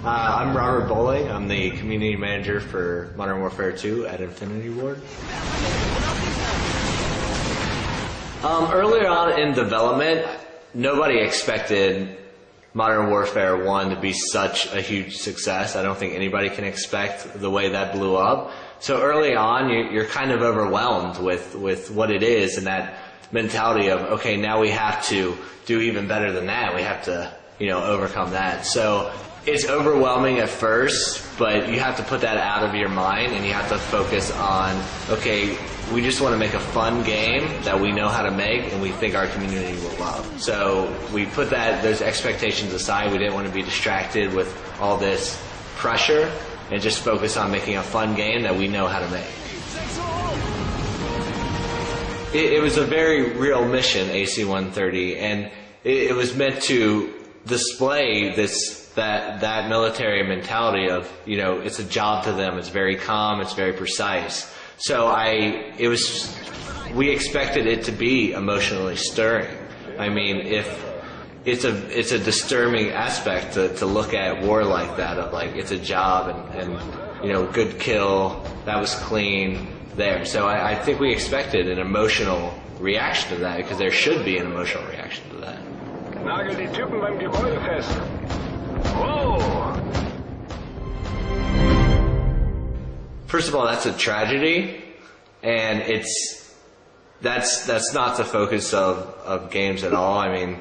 I'm Robert Bowling. I'm the community manager for Modern Warfare 2 at Infinity Ward. Earlier on in development, nobody expected Modern Warfare 1 to be such a huge success. I don't think anybody can expect the way that blew up. So early on, you're kind of overwhelmed with what it is and that mentality of, okay, now we have to do even better than that. We have to, overcome that. So it's overwhelming at first, but you have to put that out of your mind and you have to focus on, okay, we just want to make a fun game that we know how to make and we think our community will love. So we put those expectations aside. We didn't want to be distracted with all this pressure and just focus on making a fun game that we know how to make. It was a very real mission, AC-130, and it was meant to display that military mentality of, it's a job to them. It's very calm. It's very precise. So we expected it to be emotionally stirring. I mean, if it's a disturbing aspect to look at war like that, of like, it's a job and good kill, that was clean there. So I think we expected an emotional reaction to that, because there should be an emotional reaction to that. Nagel die Typen beim Gebäude fest. Whoa! First of all, that's a tragedy, and that's not the focus of games at all. I mean,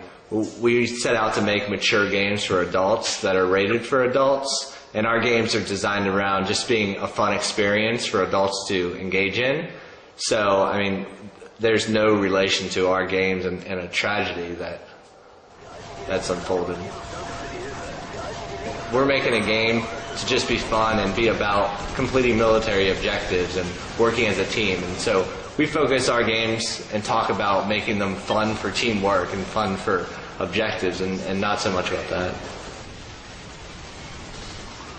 we set out to make mature games for adults that are rated for adults, and our games are designed around just being a fun experience for adults to engage in. So, I mean, there's no relation to our games and a tragedy that's unfolded. We're making a game to just be fun and be about completing military objectives and working as a team. And so we focus our games and talk about making them fun for teamwork and fun for objectives, and not so much about that.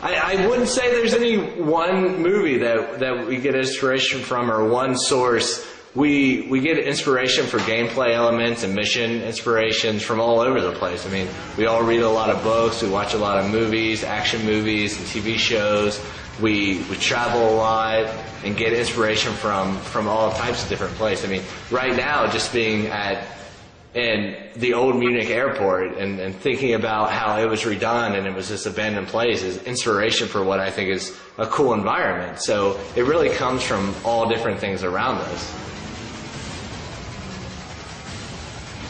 I wouldn't say there's any one movie that we get inspiration from, or one source. We get inspiration for gameplay elements and mission inspirations from all over the place. I mean, we all read a lot of books, we watch a lot of movies, action movies and TV shows. We travel a lot and get inspiration from all types of different places. I mean, right now, just being in the old Munich airport and thinking about how it was redone and it was this abandoned place is inspiration for what I think is a cool environment. So it really comes from all different things around us.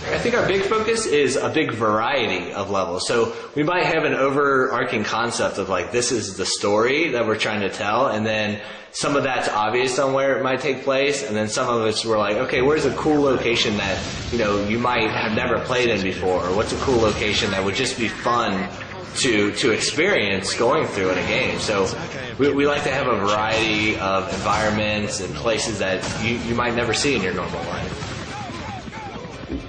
I think our big focus is a big variety of levels. So we might have an overarching concept of like, this is the story that we're trying to tell, and then some of that's obvious on where it might take place, and then some of it's we're like, okay, where's a cool location that you might have never played in before, or what's a cool location that would just be fun to experience going through in a game. So we like to have a variety of environments and places that you might never see in your normal life.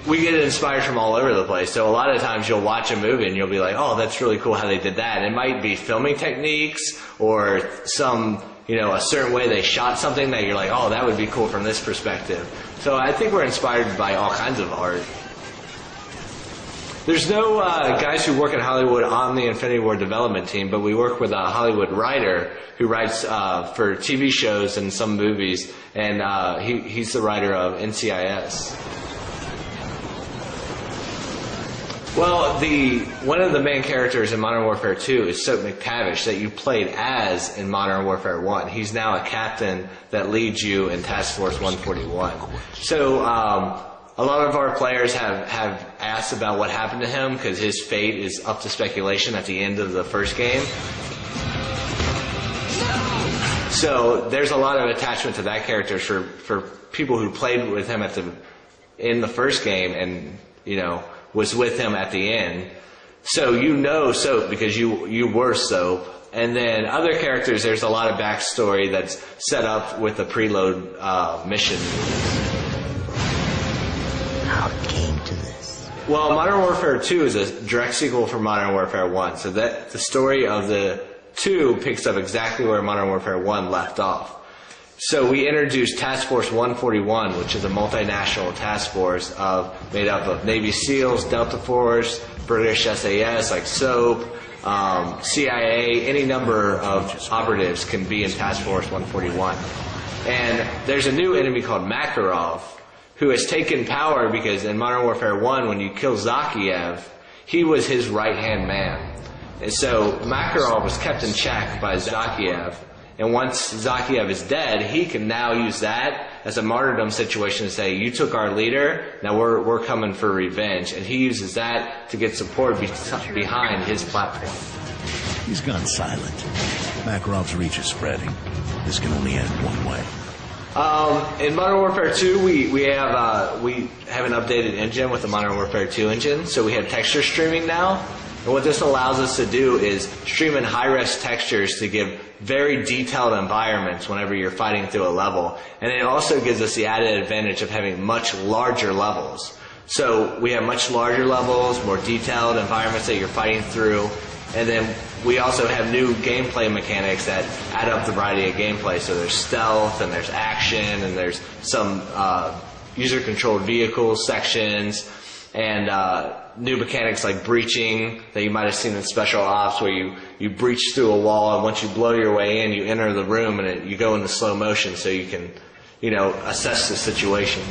We get inspired from all over the place. So a lot of times you'll watch a movie and you'll be like, oh, that's really cool how they did that. It might be filming techniques or some, a certain way they shot something that you're like, oh, that would be cool from this perspective. So I think we're inspired by all kinds of art. There's no guys who work in Hollywood on the Infinity Ward development team, but we work with a Hollywood writer who writes for TV shows and some movies, and he's the writer of NCIS. Well, one of the main characters in Modern Warfare 2 is Soap McTavish, that you played as in Modern Warfare 1. He's now a captain that leads you in Task Force 141. So a lot of our players have asked about what happened to him, because his fate is up to speculation at the end of the first game. So there's a lot of attachment to that character for people who played with him in the first game and, was with him at the end. So Soap because you were Soap. And then other characters, there's a lot of backstory that's set up with the preload mission. How it came to this? Well, Modern Warfare 2 is a direct sequel from Modern Warfare 1. So that the story of the 2 picks up exactly where Modern Warfare 1 left off. So we introduced Task Force 141, which is a multinational task force made up of Navy SEALs, Delta Force, British SAS like SOAP, CIA, any number of operatives can be in Task Force 141. And there's a new enemy called Makarov, who has taken power because in Modern Warfare 1, when you kill Zakiev, he was his right-hand man. And so Makarov was kept in check by Zakiev. And once Zakiev is dead, he can now use that as a martyrdom situation to say, you took our leader, now we're coming for revenge. And he uses that to get support behind his platform. He's gone silent. Makarov's reach is spreading. This can only end one way. In Modern Warfare 2, we have an updated engine with the Modern Warfare 2 engine, so we have texture streaming now. And what this allows us to do is stream in high-res textures to give very detailed environments whenever you're fighting through a level. And it also gives us the added advantage of having much larger levels. So we have much larger levels, more detailed environments that you're fighting through. And then we also have new gameplay mechanics that add up the variety of gameplay. So there's stealth, and there's action, and there's some user-controlled vehicle sections, and new mechanics like breaching that you might have seen in Special Ops, where you breach through a wall, and once you blow your way in, you enter the room, and you go into slow motion so you can, assess the situation.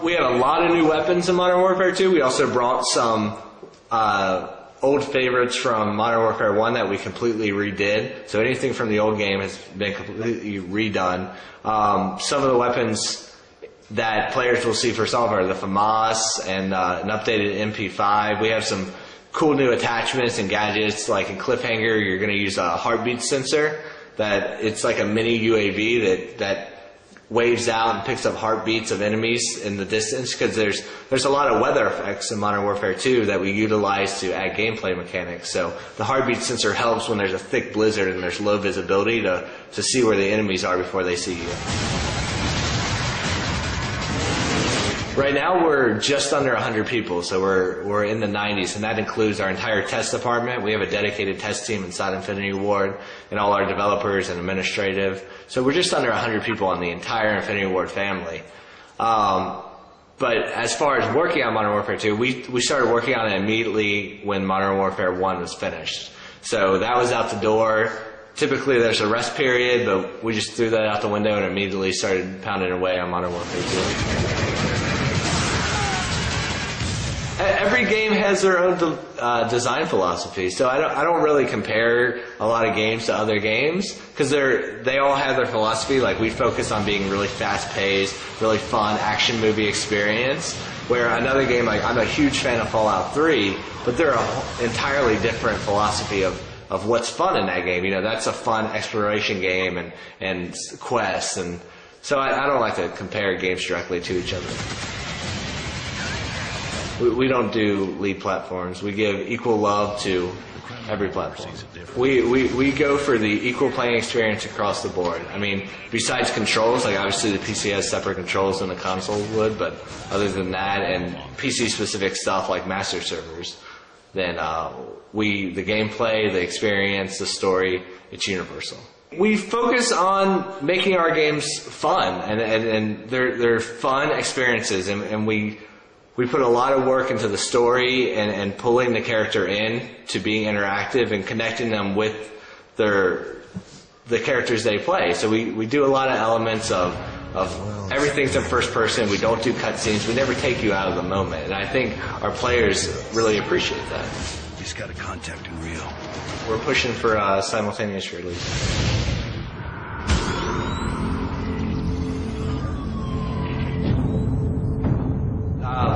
We have a lot of new weapons in Modern Warfare 2. We also brought some old favorites from Modern Warfare 1 that we completely redid. So anything from the old game has been completely redone. Some of the weapons that players will see first off are the FAMAS and an updated MP5. We have some cool new attachments and gadgets. Like in Cliffhanger, you're going to use a heartbeat sensor. That it's like a mini UAV that waves out and picks up heartbeats of enemies in the distance, because there's a lot of weather effects in Modern Warfare 2 that we utilize to add gameplay mechanics. So the heartbeat sensor helps when there's a thick blizzard and there's low visibility to see where the enemies are before they see you. Right now we're just under 100 people, so we're in the 90s, and that includes our entire test department. We have a dedicated test team inside Infinity Ward, and all our developers and administrative. So we're just under 100 people on the entire Infinity Ward family. But as far as working on Modern Warfare 2, we started working on it immediately when Modern Warfare 1 was finished. So that was out the door. Typically there's a rest period, but we just threw that out the window and immediately started pounding away on Modern Warfare 2. Every game has their own design philosophy, so I don't really compare a lot of games to other games, because they all have their philosophy. Like, we focus on being really fast-paced, really fun action movie experience, where another game, like, I'm a huge fan of Fallout 3, but they're an entirely different philosophy of what's fun in that game. That's a fun exploration game and quests, and so I don't like to compare games directly to each other. We don't do lead platforms. We give equal love to every platform. We go for the equal playing experience across the board. I mean, besides controls, like obviously the PC has separate controls than the console would, but other than that, and PC-specific stuff like master servers, then the gameplay, the experience, the story, it's universal. We focus on making our games fun, and they're fun experiences, and we put a lot of work into the story and pulling the character in to being interactive and connecting them with the characters they play. So we do a lot of elements of everything's in first person. We don't do cutscenes. We never take you out of the moment. And I think our players really appreciate that. He's got a contact in Rio. We're pushing for a simultaneous release.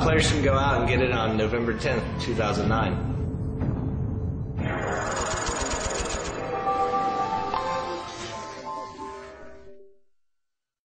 Players can go out and get it on November 10th, 2009.